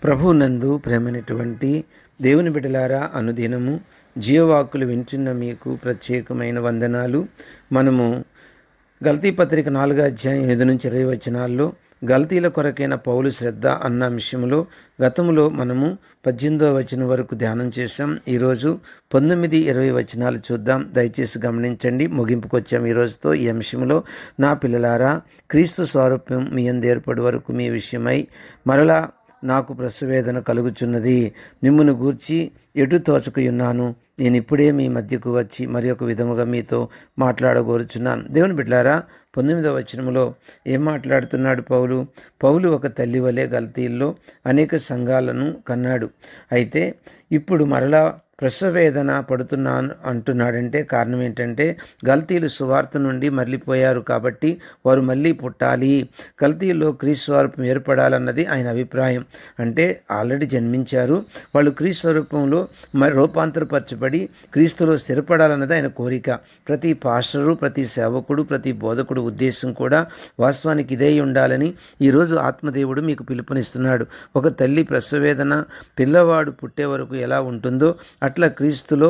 ప్రభువునందు ప్రేమైనటువంటి దేవుని బిడ్డలారా, అనుదినము జీవవాక్కులు వింటున్న మీకు ప్రత్యేకమైన వందనాలు. మనము గలతీ పత్రిక 4వ అధ్యాయం 5-20 వచనాల్లో గలతీల కొరకైన పౌలు శ్రద్ధ అన్న విషయంలో గతంలో మనము 18వ వచనం వరకు ధ్యానం చేశాం. ఈరోజు 19-20 వచనాలు చూద్దాం. దయచేసి గమనించండి. ముగింపుకొచ్చాం ఈరోజుతో. ఈ అంశంలో, నా పిల్లలారా, క్రీస్తు స్వారూప్యం మీ యందు ఏర్పడి వరకు మీ విషయమై మరలా నాకు ప్రసవేదన కలుగుచున్నది. మిమ్మును గూర్చి ఎటు తోచకుయున్నాను. నేను ఇప్పుడే మీ మధ్యకు వచ్చి మరి ఒక విధముగా మీతో మాట్లాడగోరుచున్నాను. దేవుని బిడ్డలారా, 19వ వచనంలో ఏం మాట్లాడుతున్నాడు పౌలు ఒక తల్లి వలె గలతీల్లో అనేక సంఘాలను కన్నాడు. అయితే ఇప్పుడు మరలా ప్రసవేదన పడుతున్నాను అంటున్నాడంటే కారణం ఏంటంటే, గలతీలు సువార్త నుండి మరలిపోయారు కాబట్టి వారు మళ్ళీ పుట్టాలి, గలతీల్లో క్రీస్తు స్వరూపం ఏర్పడాలన్నది ఆయన అభిప్రాయం. అంటే ఆల్రెడీ జన్మించారు, వాళ్ళు క్రీస్తు స్వరూపంలో రూపాంతరపరచబడి క్రీస్తులో స్థిరపడాలన్నది ఆయన కోరిక. ప్రతి పాస్టరు, ప్రతి సేవకుడు, ప్రతి బోధకుడు ఉద్దేశం కూడా వాస్తవానికి ఇదే ఉండాలని ఈరోజు ఆత్మదేవుడు మీకు పిలుపునిస్తున్నాడు. ఒక తల్లి ప్రసవేదన పిల్లవాడు పుట్టే వరకు ఎలా ఉంటుందో అట్లా క్రీస్తులో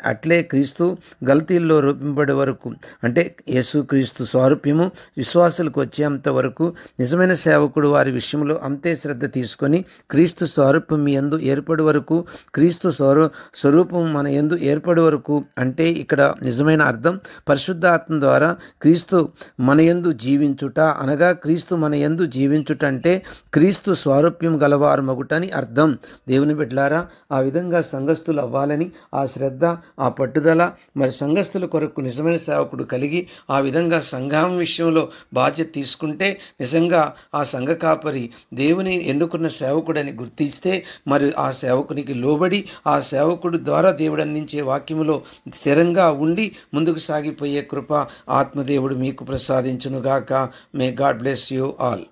అట్లే క్రీస్తు గలతీల్లో రూపింపడే వరకు, అంటే యేసు క్రీస్తు స్వారూప్యము విశ్వాసులకు వచ్చేంత వరకు నిజమైన సేవకుడు వారి విషయంలో అంతే శ్రద్ధ తీసుకొని క్రీస్తు స్వరూపం మీ యందు ఏర్పడి వరకు, క్రీస్తు స్వరూపం మన యందు ఏర్పడి వరకు, అంటే ఇక్కడ నిజమైన అర్థం పరిశుద్ధాత్మ ద్వారా క్రీస్తు మన యందు జీవించుట, అనగా క్రీస్తు మన యందు జీవించుట అంటే క్రీస్తు స్వారూప్యం గలవారు మగుటని అర్థం. దేవుని బిడ్డలారా, ఆ విధంగా సంఘస్థులు అవ్వాలని ఆ శ్రద్ధ, ఆ పట్టుదల, మరి సంఘస్థుల కొరకు నిజమైన సేవకుడు కలిగి ఆ విధంగా సంఘం విషయంలో బాధ్యత తీసుకుంటే, నిజంగా ఆ సంఘ కాపరి దేవుని ఎన్నుకున్న సేవకుడని గుర్తిస్తే, మరి ఆ సేవకునికి లోబడి ఆ సేవకుడు ద్వారా దేవుడు అందించే వాక్యములో స్థిరంగా ఉండి ముందుకు సాగిపోయే కృప ఆత్మదేవుడు మీకు ప్రసాదించునుగాక. May God bless you all.